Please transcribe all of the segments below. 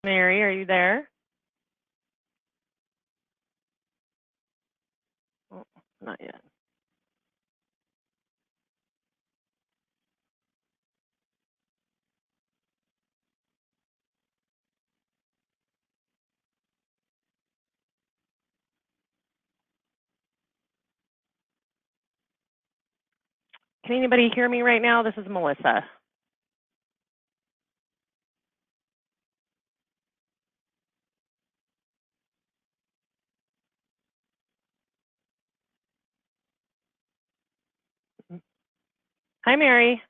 Mary, are you there? Oh, not yet. Can anybody hear me right now? This is Melissa. Hi, Mary.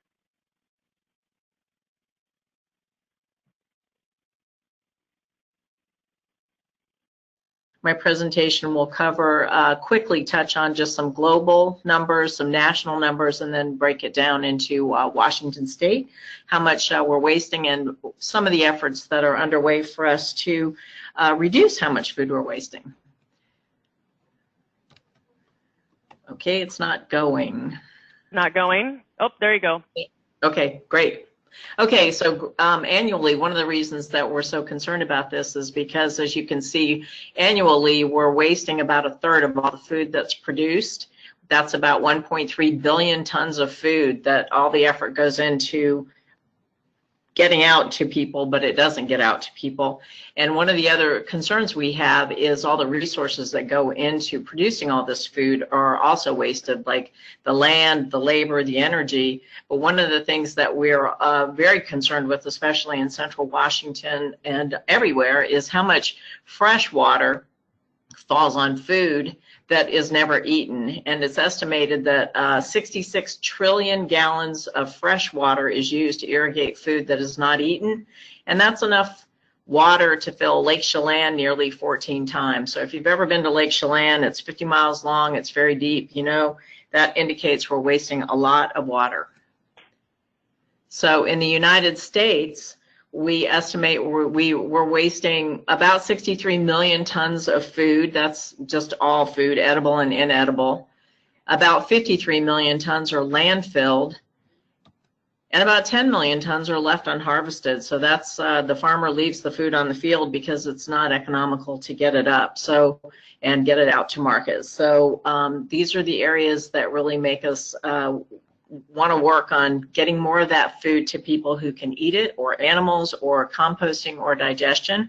My presentation will cover, quickly touch on just some global numbers, some national numbers, and then break it down into Washington State, how much we're wasting, and some of the efforts that are underway for us to reduce how much food we're wasting. Okay, it's not going. Not going? Oh, there you go. Okay, great. Okay, so annually, one of the reasons that we're so concerned about this is because, as you can see, annually we're wasting about a third of all the food that's produced. That's about 1.3 billion tons of food that all the effort goes into getting out to people, but it doesn't get out to people. And one of the other concerns we have is all the resources that go into producing all this food are also wasted, like the land, the labor, the energy. But one of the things that we're very concerned with, especially in central Washington and everywhere, is how much fresh water falls on food that is never eaten. And it's estimated that 66 trillion gallons of fresh water is used to irrigate food that is not eaten. And that's enough water to fill Lake Chelan nearly 14 times. So if you've ever been to Lake Chelan, it's 50 miles long, it's very deep, you know, that indicates we're wasting a lot of water. So in the United States, we estimate we're wasting about 63 million tons of food. That's just all food, edible and inedible. About 53 million tons are landfilled, and about 10 million tons are left unharvested. So that's the farmer leaves the food on the field because it's not economical to get it up and get it out to market. So these are the areas that really make us want to work on getting more of that food to people who can eat it, or animals, or composting, or digestion.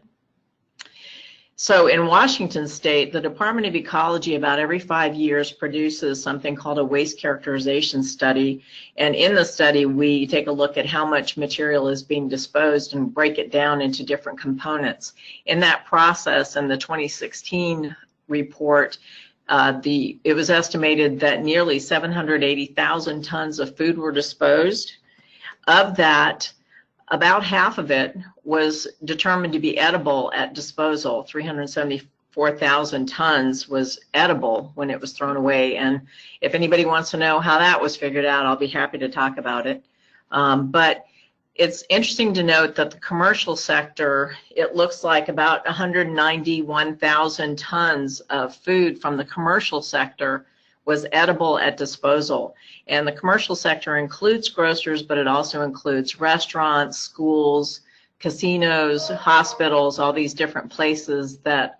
So in Washington State, the Department of Ecology about every 5 years produces something called a waste characterization study. And in the study, we take a look at how much material is being disposed and break it down into different components. In that process, in the 2016 report, it was estimated that nearly 780,000 tons of food were disposed. Of that, about half of it was determined to be edible at disposal. 374,000 tons was edible when it was thrown away. And if anybody wants to know how that was figured out, I'll be happy to talk about it. But it's interesting to note that the commercial sector, it looks like about 191,000 tons of food from the commercial sector was edible at disposal. And the commercial sector includes grocers, but it also includes restaurants, schools, casinos, hospitals, all these different places that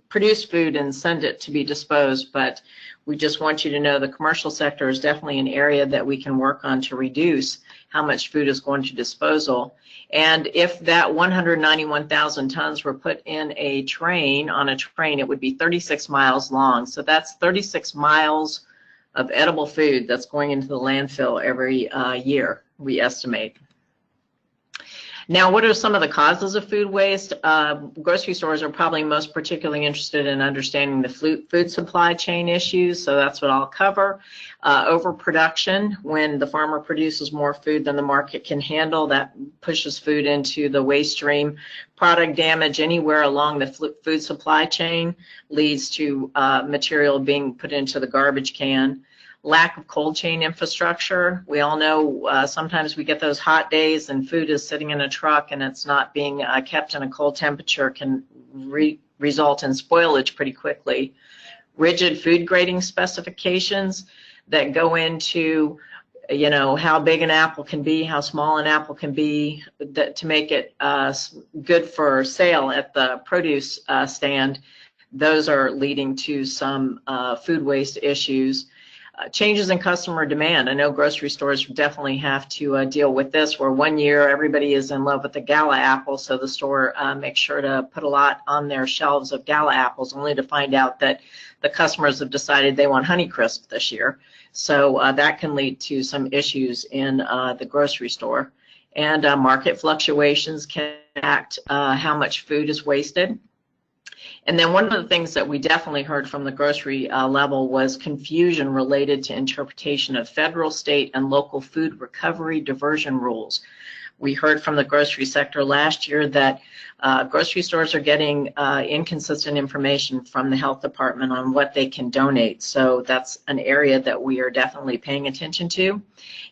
produce food and send it to be disposed. But we just want you to know the commercial sector is definitely an area that we can work on to reduce how much food is going to disposal. And if that 191,000 tons were put in a train, on a train, it would be 36 miles long. So that's 36 miles of edible food that's going into the landfill every year, we estimate. Now, what are some of the causes of food waste? Grocery stores are probably most particularly interested in understanding the food supply chain issues, so that's what I'll cover. Overproduction, when the farmer produces more food than the market can handle, that pushes food into the waste stream. Product damage anywhere along the food supply chain leads to material being put into the garbage can. Lack of cold chain infrastructure. We all know sometimes we get those hot days and food is sitting in a truck and it's not being kept in a cold temperature, can result in spoilage pretty quickly. Rigid food grading specifications that go into you know, how big an apple can be, how small an apple can be, that to make it good for sale at the produce stand. Those are leading to some food waste issues. Changes in customer demand. I know grocery stores definitely have to deal with this, where one year everybody is in love with the Gala apple, so the store makes sure to put a lot on their shelves of Gala apples, only to find out that the customers have decided they want Honeycrisp this year. So that can lead to some issues in the grocery store. And market fluctuations can impact how much food is wasted. And then one of the things that we definitely heard from the grocery level was confusion related to interpretation of federal, state, and local food recovery diversion rules. We heard from the grocery sector last year that grocery stores are getting inconsistent information from the health department on what they can donate. So that's an area that we are definitely paying attention to.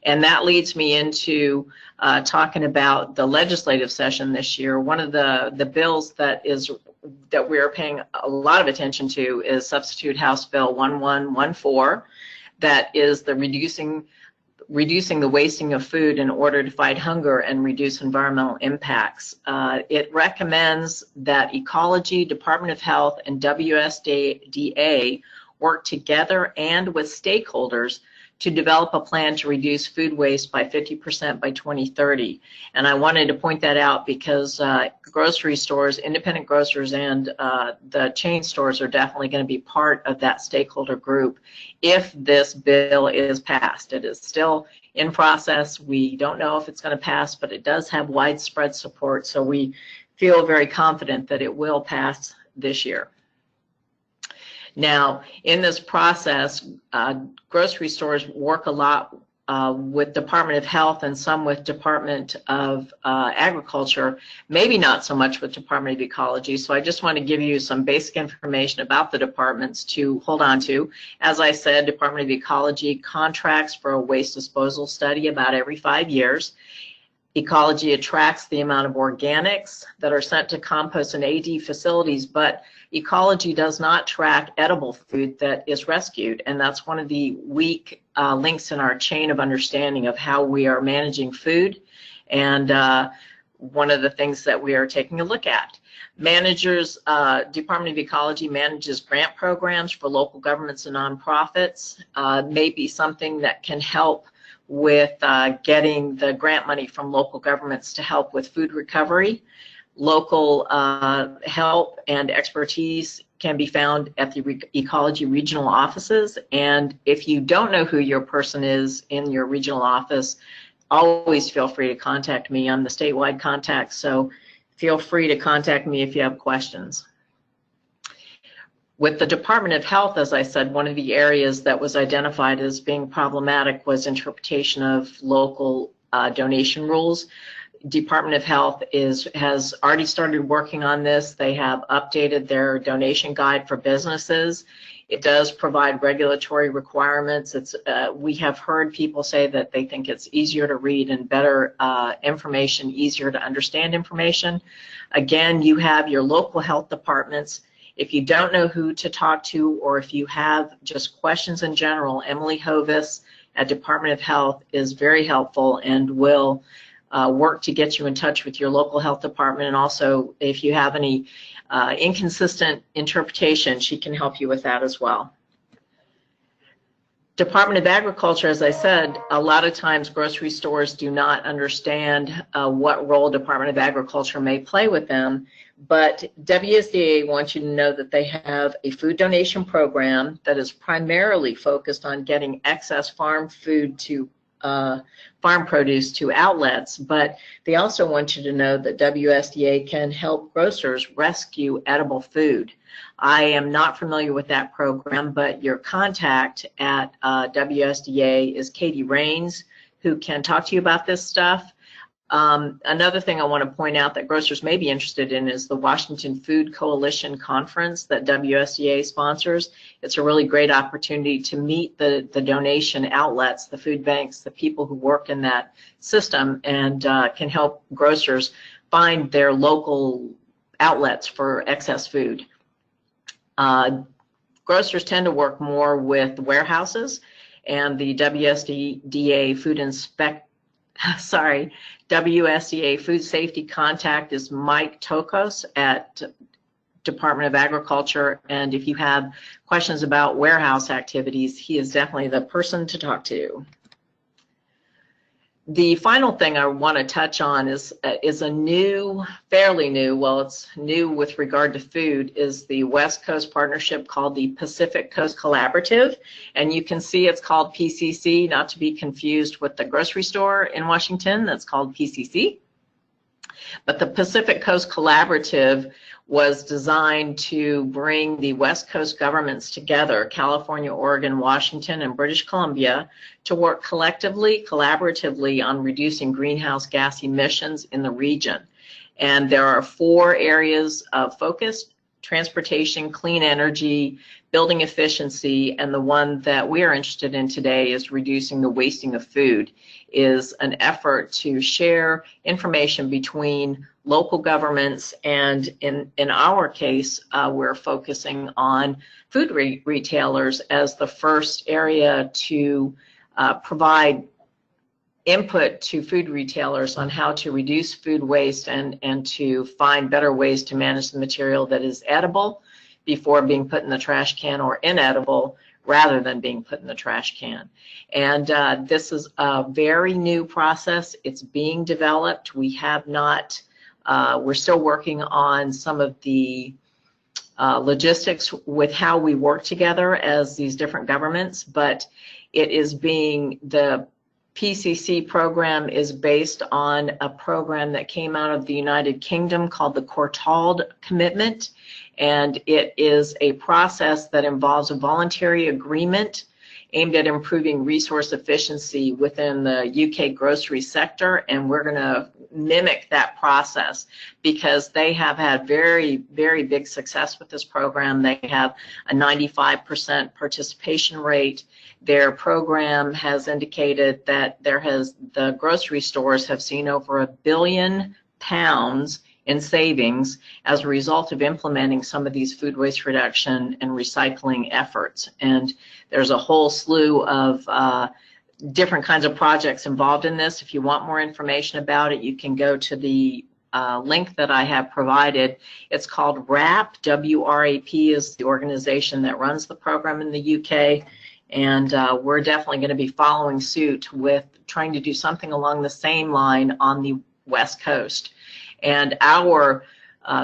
And that leads me into talking about the legislative session this year. One of the bills that we're paying a lot of attention to is Substitute House Bill 1114, that is the reducing the wasting of food in order to fight hunger and reduce environmental impacts. It recommends that Ecology, Department of Health, and WSDA work together and with stakeholders to develop a plan to reduce food waste by 50% by 2030. And I wanted to point that out because grocery stores, independent grocers, and the chain stores are definitely going to be part of that stakeholder group if this bill is passed. It is still in process. We don't know if it's going to pass, but it does have widespread support, so we feel very confident that it will pass this year. Now, in this process, grocery stores work a lot with Department of Health and some with Department of Agriculture, maybe not so much with Department of Ecology. So I just want to give you some basic information about the departments to hold on to. As I said, Department of Ecology contracts for a waste disposal study about every 5 years. Ecology tracks the amount of organics that are sent to compost and AD facilities, but Ecology does not track edible food that is rescued, and that's one of the weak links in our chain of understanding of how we are managing food, and one of the things that we are taking a look at. Managers, Department of Ecology manages grant programs for local governments and nonprofits, may be something that can help with getting the grant money from local governments to help with food recovery. Local help and expertise can be found at the Ecology regional offices, and if you don't know who your person is in your regional office, always feel free to contact me. I'm the statewide contact, so feel free to contact me if you have questions. With the Department of Health, as I said, one of the areas that was identified as being problematic was interpretation of local donation rules. Department of Health has already started working on this. They have updated their donation guide for businesses. It does provide regulatory requirements. We have heard people say that they think it's easier to read and better information, easier to understand information. Again, you have your local health departments. If you don't know who to talk to, or if you have just questions in general, Emily Hovis at Department of Health is very helpful and will work to get you in touch with your local health department. And also, if you have any inconsistent interpretation, she can help you with that as well. Department of Agriculture, as I said, a lot of times grocery stores do not understand what role Department of Agriculture may play with them, but WSDA wants you to know that they have a food donation program that is primarily focused on getting excess farm food to farm produce to outlets, but they also want you to know that WSDA can help grocers rescue edible food. I am not familiar with that program, but your contact at WSDA is Katie Rains, who can talk to you about this stuff. Another thing I want to point out that grocers may be interested in is the Washington Food Coalition Conference that WSDA sponsors. It's a really great opportunity to meet the donation outlets, the food banks, the people who work in that system, and can help grocers find their local outlets for excess food. Grocers tend to work more with warehouses, and the WSDA food safety contact is Mike Tokos at Department of Agriculture, and if you have questions about warehouse activities, he is definitely the person to talk to. The final thing I want to touch on is a new, fairly new, well, it's new with regard to food, is the West Coast partnership called the Pacific Coast Collaborative. And you can see it's called PCC, not to be confused with the grocery store in Washington that's called PCC. But the Pacific Coast Collaborative was designed to bring the West Coast governments together, California, Oregon, Washington, and British Columbia, to work collectively, collaboratively on reducing greenhouse gas emissions in the region. And there are 4 areas of focus: transportation, clean energy, building efficiency, and the one that we are interested in today is reducing the wasting of food, is an effort to share information between local governments, and in our case, we're focusing on food retailers as the first area to provide input to food retailers on how to reduce food waste and to find better ways to manage the material that is edible before being put in the trash can, or inedible rather than being put in the trash can. And this is a very new process. It's being developed. We have not, we're still working on some of the logistics with how we work together as these different governments, but it is being, the PCC program is based on a program that came out of the United Kingdom called the Courtauld Commitment, and it is a process that involves a voluntary agreement aimed at improving resource efficiency within the UK grocery sector, and we're going to mimic that process because they have had very, very big success with this program. They have a 95% participation rate. Their program has indicated that the grocery stores have seen over £1 billion in savings as a result of implementing some of these food waste reduction and recycling efforts. And there's a whole slew of different kinds of projects involved in this. If you want more information about it, you can go to the link that I have provided. It's called WRAP. W-R-A-P is the organization that runs the program in the UK. And we're definitely going to be following suit with trying to do something along the same line on the West Coast. And our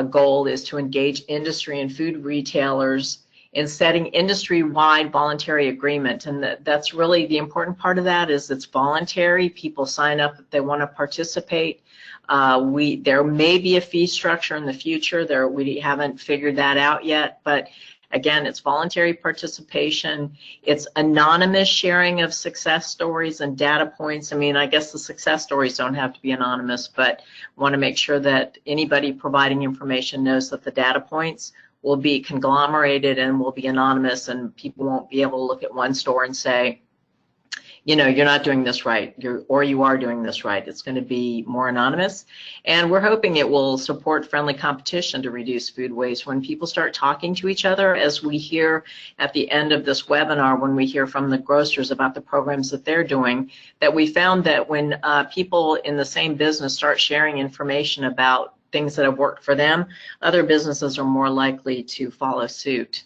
goal is to engage industry and food retailers in setting industry-wide voluntary agreement. And that's really the important part of that, is it's voluntary. People sign up if they want to participate. There may be a fee structure in the future. We haven't figured that out yet, but again, it's voluntary participation. It's anonymous sharing of success stories and data points. I mean, I guess the success stories don't have to be anonymous, but want to make sure that anybody providing information knows that the data points will be conglomerated and will be anonymous, and people won't be able to look at one store and say, you know, you're not doing this right, or you are doing this right. It's going to be more anonymous, and we're hoping it will support friendly competition to reduce food waste. When people start talking to each other, as we hear at the end of this webinar, when we hear from the grocers about the programs that they're doing, that we found that when people in the same business start sharing information about things that have worked for them, other businesses are more likely to follow suit.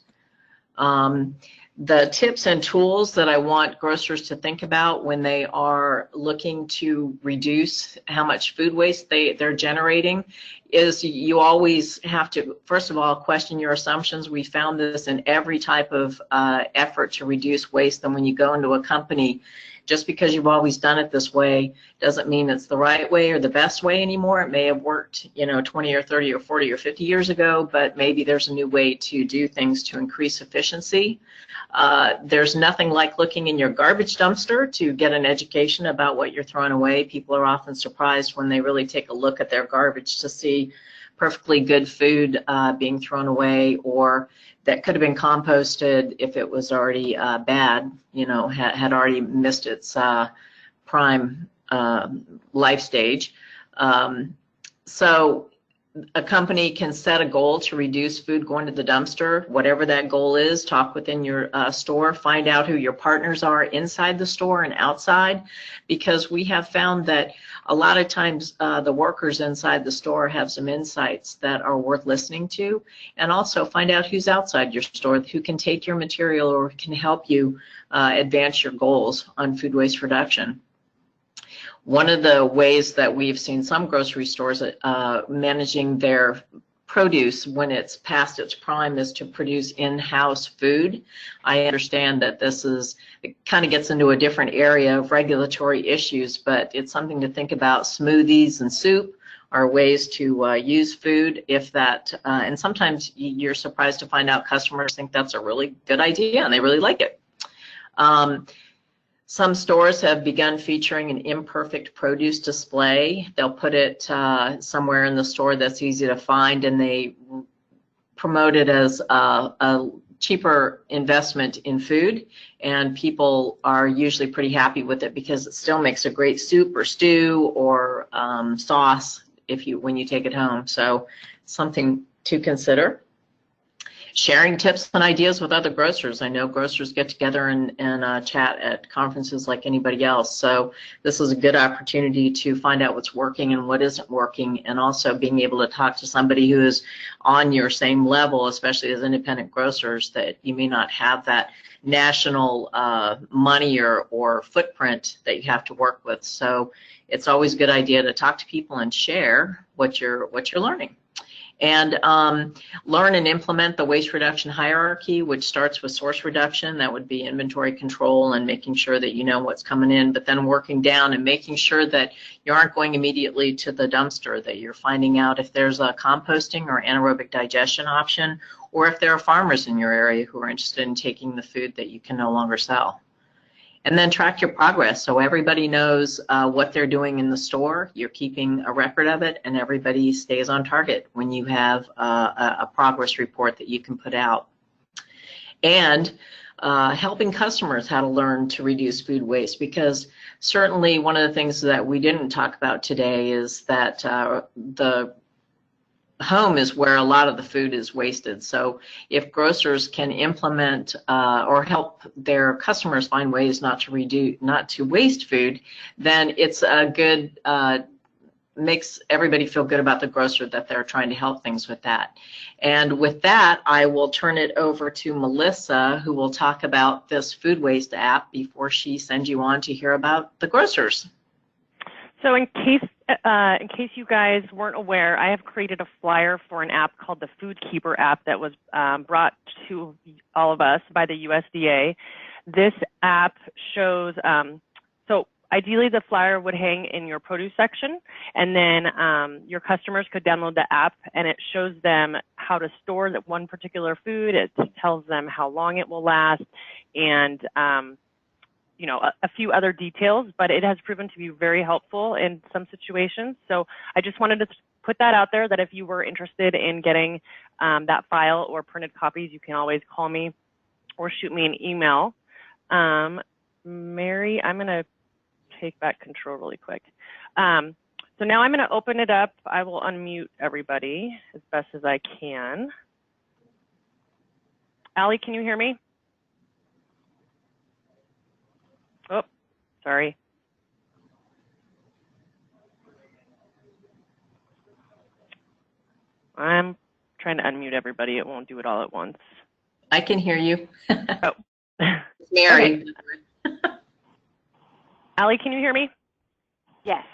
The tips and tools that I want grocers to think about when they are looking to reduce how much food waste they're generating is you always have to, first of all, question your assumptions. We found this in every type of effort to reduce waste. And when you go into a company, just because you've always done it this way doesn't mean it's the right way or the best way anymore. It may have worked, 20 or 30 or 40 or 50 years ago, but maybe there's a new way to do things to increase efficiency. There's nothing like looking in your garbage dumpster to get an education about what you're throwing away. People are often surprised when they really take a look at their garbage to see perfectly good food being thrown away, or that could have been composted if it was already bad, had already missed its prime life stage. So a company can set a goal to reduce food going to the dumpster, whatever that goal is. Talk within your store, find out who your partners are inside the store and outside, because we have found that a lot of times the workers inside the store have some insights that are worth listening to. And also find out who's outside your store, who can take your material or can help you advance your goals on food waste reduction. One of the ways that we've seen some grocery stores managing their produce when it's past its prime is to produce in-house food. I understand that it kind of gets into a different area of regulatory issues, but it's something to think about. Smoothies and soup are ways to use food if that, and sometimes you're surprised to find out customers think that's a really good idea and they really like it. Some stores have begun featuring an imperfect produce display. They'll put it somewhere in the store that's easy to find, and they promote it as a cheaper investment in food, and people are usually pretty happy with it because it still makes a great soup or stew or sauce when you take it home. So something to consider. Sharing tips and ideas with other grocers. I know grocers get together and chat at conferences like anybody else. So this is a good opportunity to find out what's working and what isn't working, and also being able to talk to somebody who is on your same level, especially as independent grocers, that you may not have that national money or footprint that you have to work with. So it's always a good idea to talk to people and share what you're learning. And learn and implement the waste reduction hierarchy, which starts with source reduction. That would be inventory control and making sure that you know what's coming in, but then working down and making sure that you aren't going immediately to the dumpster, that you're finding out if there's a composting or anaerobic digestion option, or if there are farmers in your area who are interested in taking the food that you can no longer sell. And then track your progress so everybody knows what they're doing in the store. You're keeping a record of it, and everybody stays on target when you have a progress report that you can put out. And helping customers how to learn to reduce food waste, because certainly one of the things that we didn't talk about today is that the home is where a lot of the food is wasted. So if grocers can implement or help their customers find ways not to waste food, then it's a good, makes everybody feel good about the grocer that they're trying to help things with that. And with that, I will turn it over to Melissa, who will talk about this food waste app before she sends you on to hear about the grocers. So in case you guys weren't aware, I have created a flyer for an app called the Food Keeper app that was brought to all of us by the USDA. This app shows, so ideally the flyer would hang in your produce section, and then your customers could download the app, and it shows them how to store that one particular food. It tells them how long it will last, and you know, a few other details, but it has proven to be very helpful in some situations. So I just wanted to put that out there, that if you were interested in getting that file or printed copies, you can always call me or shoot me an email. Mary, I'm going to take back control really quick. So now I'm going to open it up. I will unmute everybody as best as I can. Allie, can you hear me? Oh, sorry. I'm trying to unmute everybody. It won't do it all at once. I can hear you. Oh. Mary. Okay. Allie, can you hear me? Yes.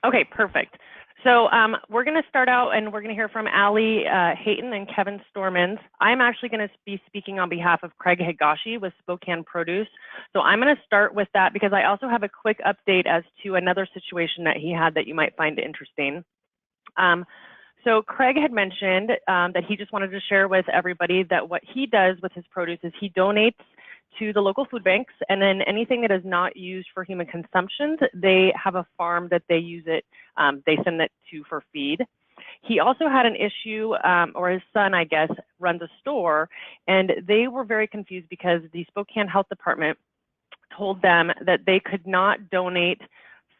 Okay, perfect. So we're going to start out, and we're going to hear from Allie Hayton and Kevin Stormans. I'm actually going to be speaking on behalf of Craig Higashi with Spokane Produce. So I'm going to start with that because I also have a quick update as to another situation that he had that you might find interesting. So Craig had mentioned that he just wanted to share with everybody that what he does with his produce is he donates to the local food banks, and then anything that is not used for human consumption, they have a farm that they use it, they send it to for feed. He also had an issue, or his son, I guess, runs a store, and they were very confused because the Spokane Health Department told them that they could not donate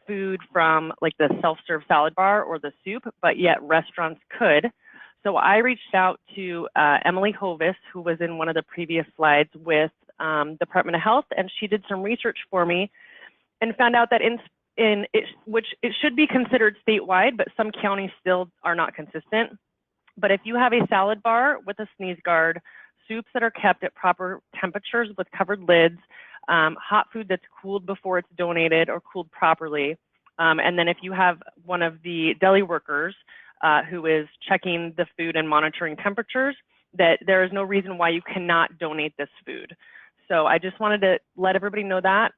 food from like the self-serve salad bar or the soup, but yet restaurants could. So I reached out to Emily Hovis, who was in one of the previous slides with Department of Health, and she did some research for me and found out that which it should be considered statewide, but some counties still are not consistent. But if you have a salad bar with a sneeze guard, soups that are kept at proper temperatures with covered lids, hot food that's cooled before it's donated or cooled properly, and then if you have one of the deli workers who is checking the food and monitoring temperatures, that there is no reason why you cannot donate this food. So I just wanted to let everybody know that.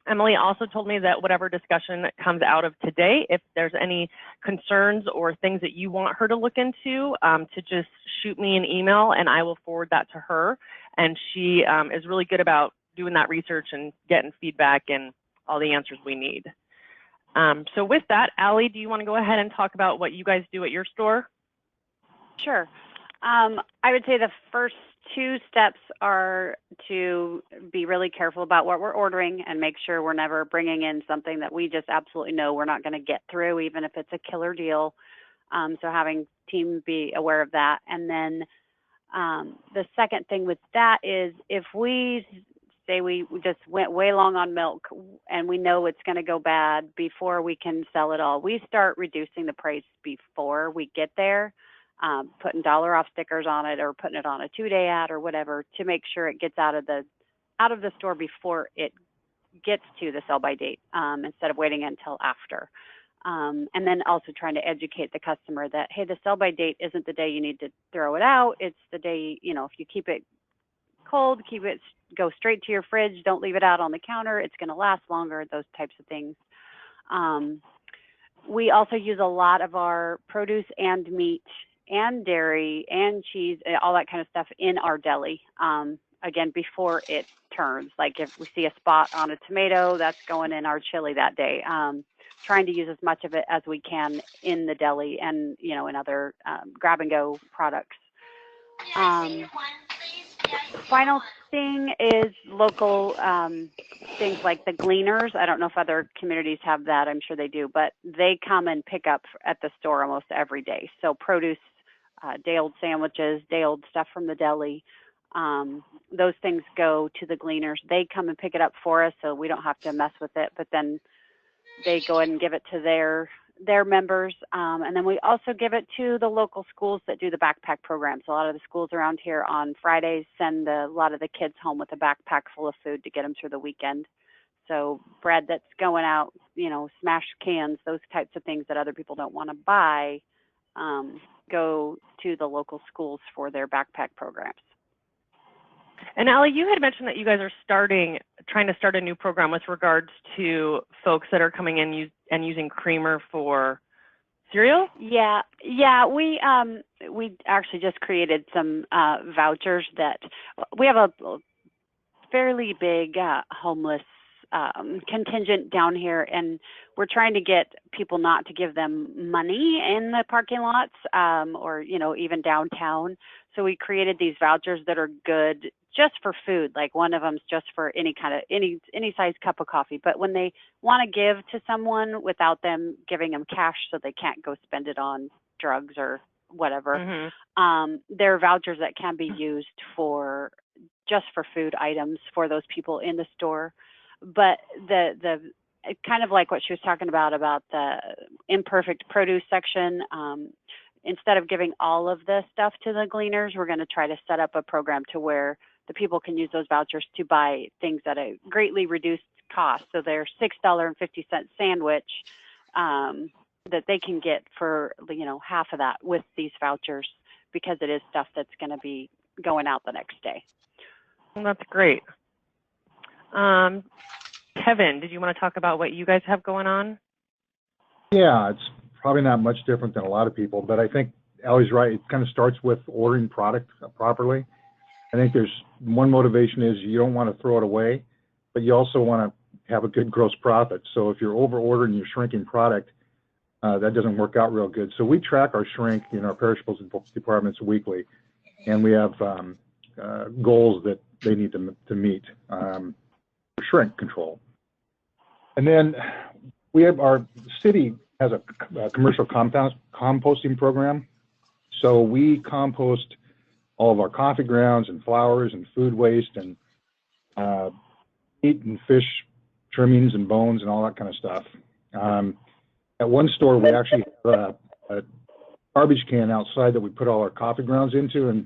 Emily also told me that whatever discussion comes out of today, if there's any concerns or things that you want her to look into, to just shoot me an email and I will forward that to her. And she is really good about doing that research and getting feedback and all the answers we need. So with that, Allie, do you want to go ahead and talk about what you guys do at your store? Sure. I would say the first 2 steps are to be really careful about what we're ordering and make sure we're never bringing in something that we just absolutely know we're not going to get through, even if it's a killer deal. So having team be aware of that. And then the second thing with that is if we say we just went way long on milk and we know it's going to go bad before we can sell it all, we start reducing the price before we get there. Putting dollar off stickers on it or putting it on a 2-day ad or whatever to make sure it gets out of the store before it gets to the sell by date, instead of waiting until after. And then also trying to educate the customer that, hey, the sell by date isn't the day you need to throw it out. It's the day, if you keep it cold, go straight to your fridge, don't leave it out on the counter, it's going to last longer, those types of things. We also use a lot of our produce and meat and dairy and cheese, all that kind of stuff in our deli. Again, before it turns, like if we see a spot on a tomato, that's going in our chili that day. Trying to use as much of it as we can in the deli and, in other grab and go products. Final thing is local things like the gleaners. I don't know if other communities have that. I'm sure they do, but they come and pick up at the store almost every day. So produce, day-old sandwiches, day-old stuff from the deli. Those things go to the gleaners. They come and pick it up for us, so we don't have to mess with it. But then they go ahead and give it to their members. And then we also give it to the local schools that do the backpack programs. A lot of the schools around here on Fridays send a lot of the kids home with a backpack full of food to get them through the weekend. So bread that's going out, smashed cans, those types of things that other people don't want to buy, go to the local schools for their backpack programs. And Allie, you had mentioned that you guys are trying to start a new program with regards to folks that are coming in and using creamer for cereal. Yeah. We actually just created some vouchers that we have a fairly big homeless contingent down here, and we're trying to get people not to give them money in the parking lots or even downtown. So we created these vouchers that are good just for food. Like one of them's just for any size cup of coffee. But when they want to give to someone without them giving them cash so they can't go spend it on drugs or whatever, there are vouchers that can be used just for food items for those people in the store. But the kind of like what she was talking about the imperfect produce section, instead of giving all of the stuff to the gleaners, we're going to try to set up a program to where the people can use those vouchers to buy things at a greatly reduced cost. So they're $6.50 sandwich that they can get for half of that with these vouchers, because it is stuff that's going to be going out the next day. Well, that's great. Kevin, did you want to talk about what you guys have going on? Yeah, it's probably not much different than a lot of people, but I think Allie's right. It kind of starts with ordering product properly. I think there's one motivation is you don't want to throw it away, but you also want to have a good gross profit. So if you're over ordering your shrinking product, that doesn't work out real good. So we track our shrink in our perishables departments weekly, and we have goals that they need to meet for shrink control. And then our city has a commercial composting program. So we compost all of our coffee grounds and flowers and food waste and meat and fish trimmings and bones and all that kind of stuff. At one store, we actually have a garbage can outside that we put all our coffee grounds into, and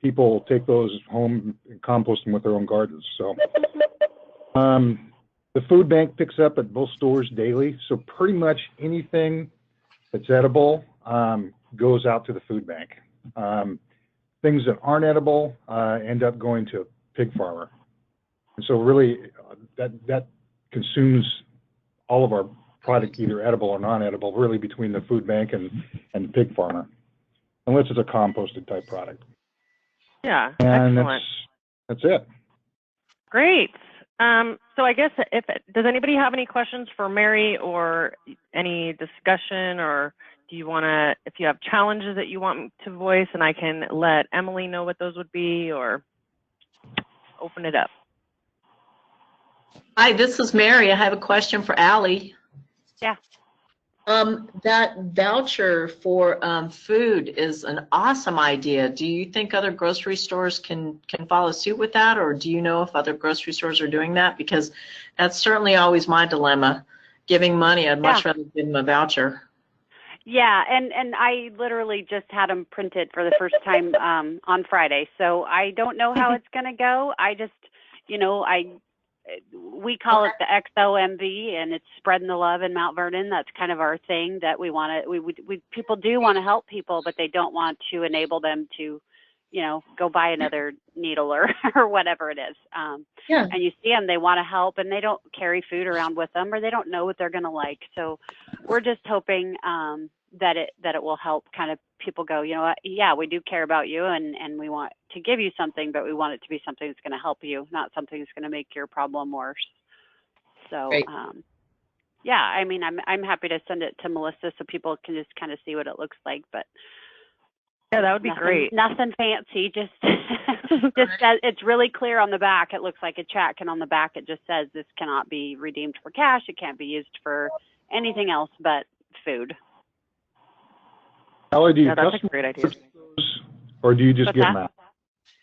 people take those home and compost them with their own gardens. So the food bank picks up at both stores daily. So pretty much anything that's edible goes out to the food bank. Things that aren't edible end up going to a pig farmer. And so really that consumes all of our product, either edible or non-edible, really between the food bank and the pig farmer, unless it's a composted type product. Yeah, and excellent. That's it. Great. So I guess does anybody have any questions for Mary or any discussion, or do you want to, if you have challenges that you want to voice, and I can let Emily know what those would be, or open it up. Hi, this is Mary. I have a question for Allie. Yeah. That voucher for food is an awesome idea. Do you think other grocery stores can follow suit with that, or do you know if other grocery stores are doing that? Because that's certainly always my dilemma. Giving money, I'd much rather give them a voucher. Yeah, and I literally just had them printed for the first time on Friday, so I don't know how it's going to go. I just, we call it the XOMV, and it's spreading the love in Mount Vernon. That's kind of our thing, that we want to, we people do want to help people, but they don't want to enable them to, go buy another needle or whatever it is. Yeah. And you see them, they want to help, and they don't carry food around with them, or they don't know what they're going to like. So we're just hoping that it will help kind of people go, you know what, yeah, we do care about you, and we want to give you something, but we want it to be something that's going to help you, not something that's going to make your problem worse. So, yeah, I mean, I'm happy to send it to Melissa so people can just kind of see what it looks like, but yeah, that would be great. Nothing fancy, just it's really clear on the back. It looks like a check, and on the back it just says this cannot be redeemed for cash. It can't be used for anything else but food. Ellie, do you that's a great idea. Those, or do you just give them out?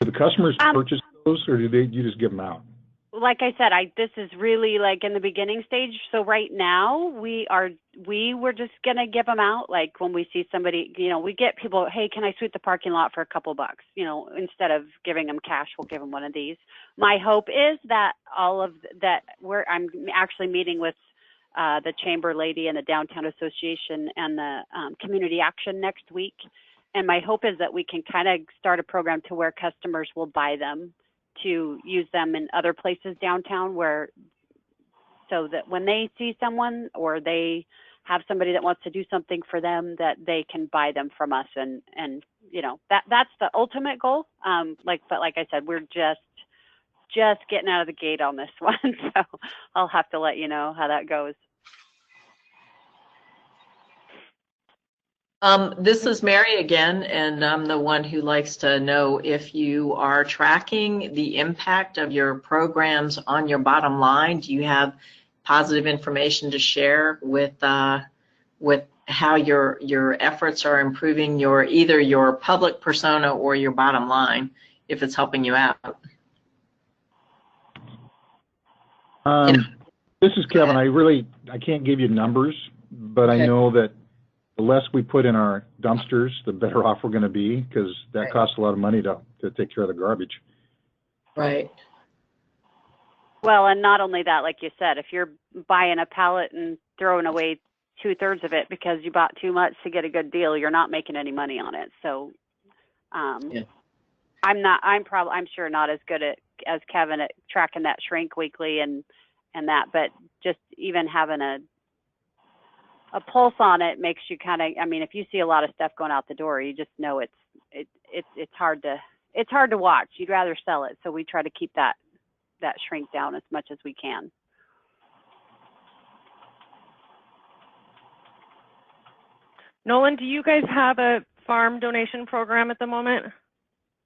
Do the customers purchase those, or do you just give them out? Like I said, this is really like in the beginning stage. So right now we were just going to give them out. Like when we see somebody, we get people, hey, can I sweep the parking lot for a couple bucks? Instead of giving them cash, we'll give them one of these. My hope is that all of that I'm actually meeting with the chamber lady and the downtown association and the community action next week. And my hope is that we can kind of start a program to where customers will buy them to use them in other places downtown, so that when they see someone or they have somebody that wants to do something for them, that they can buy them from us. And that's the ultimate goal. But like I said, we're just getting out of the gate on this one. So I'll have to let you know how that goes. This is Mary again, and I'm the one who likes to know if you are tracking the impact of your programs on your bottom line. Do you have positive information to share with how your efforts are improving either your public persona or your bottom line, if it's helping you out? This is Kevin. I can't give you numbers, but okay. I know that the less we put in our dumpsters, the better off we're going to be, because that costs a lot of money to take care of the garbage. Right. Well, and not only that, like you said, if you're buying a pallet and throwing away 2/3 of it because you bought too much to get a good deal, you're not making any money on it. So, I'm sure not as good as Kevin at tracking that shrink weekly and that, but just even having a pulse on it makes you kind of, if you see a lot of stuff going out the door, you just know it's hard to watch. You'd rather sell it. So we try to keep that shrink down as much as we can. Nolan, do you guys have a farm donation program at the moment?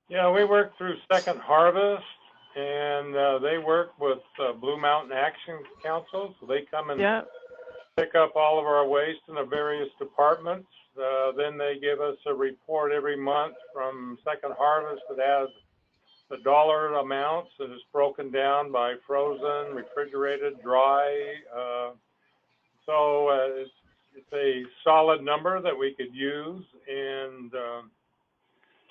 Yeah, we work through Second Harvest, and they work with Blue Mountain Action Council, so they come and pick up all of our waste in the various departments. Then they give us a report every month from Second Harvest that has the dollar amounts that is broken down by frozen, refrigerated, dry. So it's a solid number that we could use. And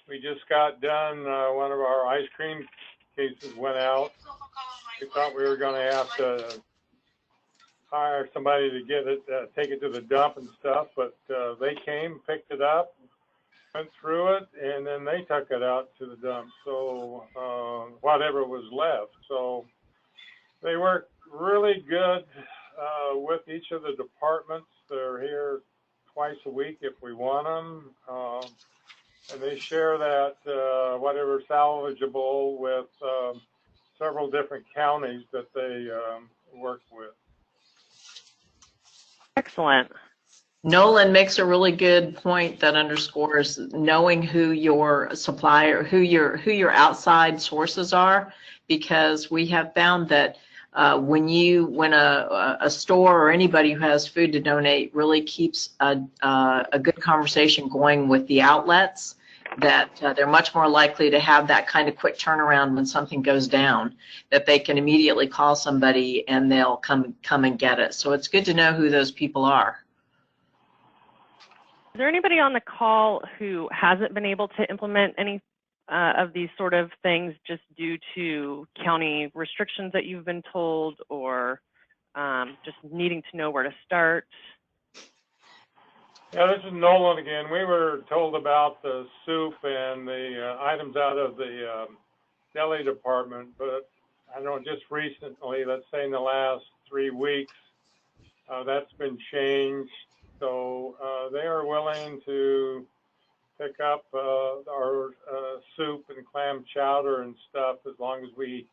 we just got done, one of our ice cream cases went out. We thought we were going to have to hire somebody to get it, take it to the dump and stuff, but they came, picked it up, went through it, and then they took it out to the dump. So whatever was left. So they work really good with each of the departments. They're here twice a week if we want them, and they share that whatever salvageable with several different counties that they work with. Excellent. Nolan makes a really good point that underscores knowing who your supplier, who your outside sources are, because we have found that when a store or anybody who has food to donate really keeps a good conversation going with the outlets, that they're much more likely to have that kind of quick turnaround when something goes down, that they can immediately call somebody and they'll come and get it. So it's good to know who those people are. Is there anybody on the call who hasn't been able to implement any of these sort of things just due to county restrictions that you've been told, or just needing to know where to start? Yeah, this is Nolan again. We were told about the soup and the items out of the deli department, but I know just recently, let's say in the last 3 weeks, that's been changed. So they are willing to pick up our soup and clam chowder and stuff as long as we,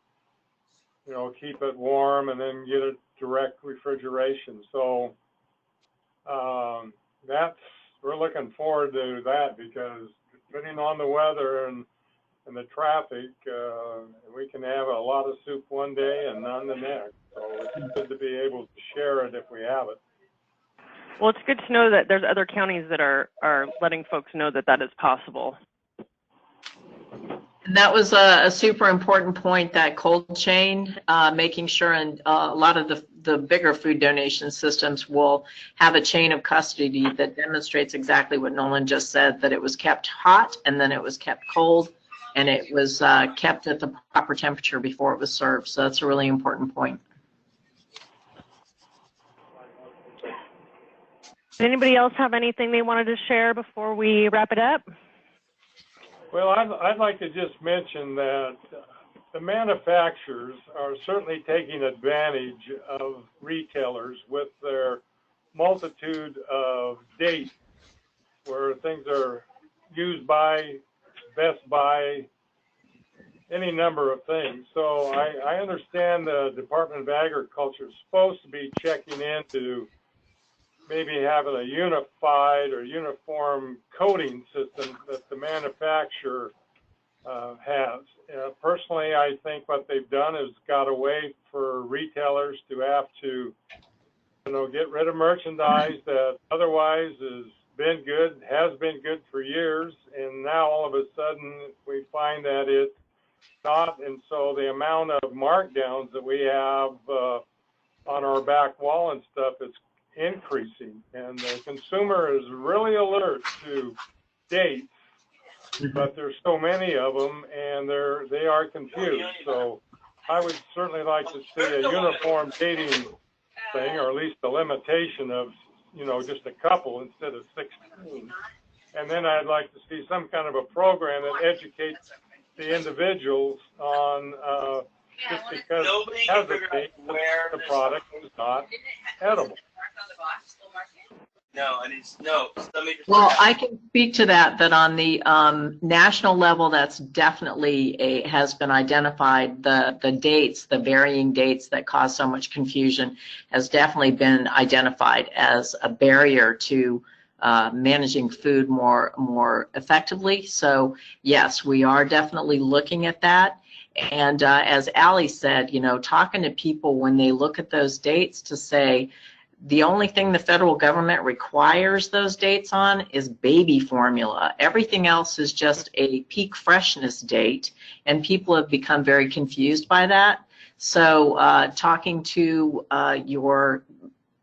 keep it warm and then get it direct refrigeration. So we're looking forward to that, because depending on the weather and the traffic, we can have a lot of soup one day and none the next. So it's good to be able to share it if we have it. Well, it's good to know that there's other counties that are letting folks know that that is possible. And that was a super important point, that cold chain, making sure, and a lot of the bigger food donation systems will have a chain of custody that demonstrates exactly what Nolan just said, that it was kept hot and then it was kept cold and it was kept at the proper temperature before it was served. So that's a really important point. Does anybody else have anything they wanted to share before we wrap it up? Well, I'd like to just mention that the manufacturers are certainly taking advantage of retailers with their multitude of dates where things are used by, best by, any number of things. So I understand the Department of Agriculture is supposed to be checking into maybe having a unified or uniform coding system that the manufacturer has. Personally, I think what they've done is got a way for retailers to have to, get rid of merchandise that otherwise has been good for years, and now all of a sudden we find that it's not, and so the amount of markdowns that we have on our back wall and stuff is increasing, and the consumer is really alert to dates, but there's so many of them and they are confused. So I would certainly like to see a uniform dating thing, or at least a limitation of just a couple instead of 16. And then I'd like to see some kind of a program that educates the individuals on just because it has a date, the product is not edible. Well, I can speak to that on the national level, that's definitely has been identified. The dates, the varying dates that cause so much confusion, has definitely been identified as a barrier to managing food more effectively. So yes, we are definitely looking at that. And as Allie said, talking to people when they look at those dates to say, The only thing the federal government requires those dates on is baby formula. Everything else is just a peak freshness date, and people have become very confused by that. So talking to your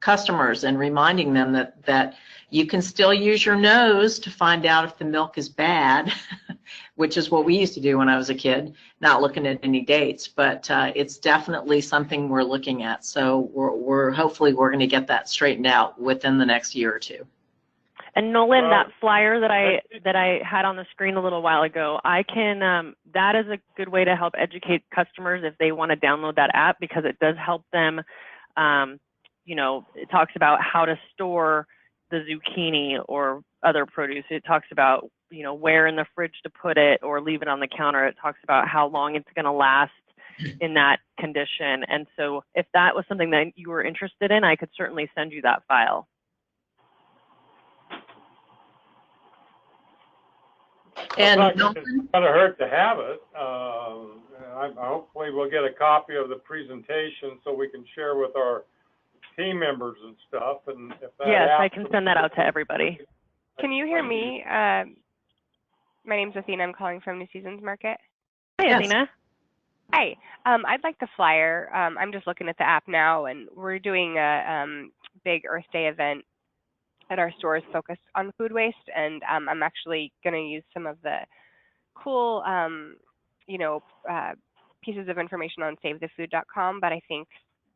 customers and reminding them that you can still use your nose to find out if the milk is bad, which is what we used to do when I was a kid, not looking at any dates, but it's definitely something we're looking at. So hopefully we're going to get that straightened out within the next year or two. And Nolan, that flyer that I had on the screen a little while ago, I can that is a good way to help educate customers if they want to download that app, because it does help them. You know, it talks about how to store the zucchini or other produce. It talks about, you know, where in the fridge to put it or leave it on the counter. It talks about how long it's going to last in that condition. And so if that was something that you were interested in, I could certainly send you that file. And it's not going to hurt to have it. Hopefully we'll get a copy of the presentation so we can share with our team members and stuff. And if that yes, I can send that out to everybody. Can you hear me? My name's Athena. I'm calling from New Seasons Market. Hi, Yes. Athena. Hi. I'd like the flyer. I'm just looking at the app now, and we're doing a big Earth Day event at our stores focused on food waste, and I'm actually going to use some of the cool, you know, pieces of information on SaveTheFood.com, but I think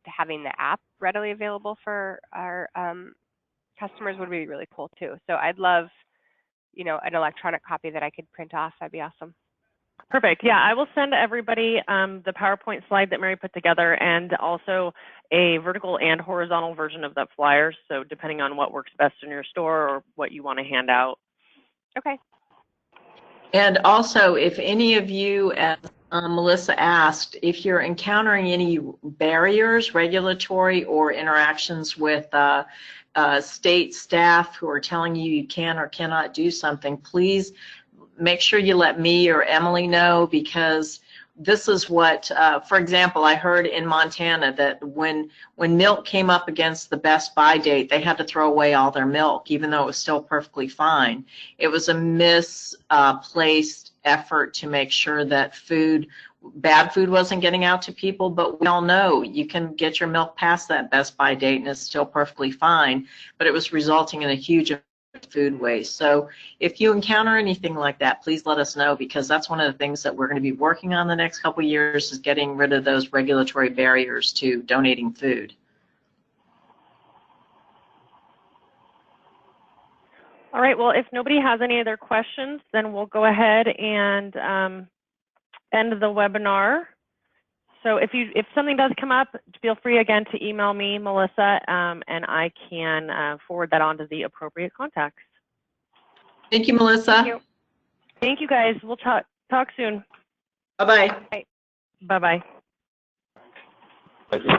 having the app readily available for our customers would be really cool too. So I'd love, you know, an electronic copy that I could print off. That'd be awesome. Perfect. Yeah, I will send everybody the PowerPoint slide that Mary put together, and also a vertical and horizontal version of that flyer. So depending on what works best in your store or what you want to hand out. Okay. And also, if any of you, as Melissa asked, if you're encountering any barriers, regulatory or interactions with state staff who are telling you you can or cannot do something, please make sure you let me or Emily know, because this is what, for example, I heard in Montana that when milk came up against the best by date, they had to throw away all their milk, even though it was still perfectly fine. It was a misplaced effort to make sure that bad food wasn't getting out to people, but we all know you can get your milk past that best by date and it's still perfectly fine, but it was resulting in a huge food waste. So if you encounter anything like that, please let us know, because that's one of the things that we're going to be working on the next couple of years, is getting rid of those regulatory barriers to donating food. All right, well, if nobody has any other questions, then we'll go ahead and end the webinar. So if something does come up, feel free again to email me, Melissa, and I can forward that on to the appropriate contacts. Thank you, Melissa. Thank you. Thank you, guys. We'll talk soon. Bye-bye. Bye-bye. Thank you.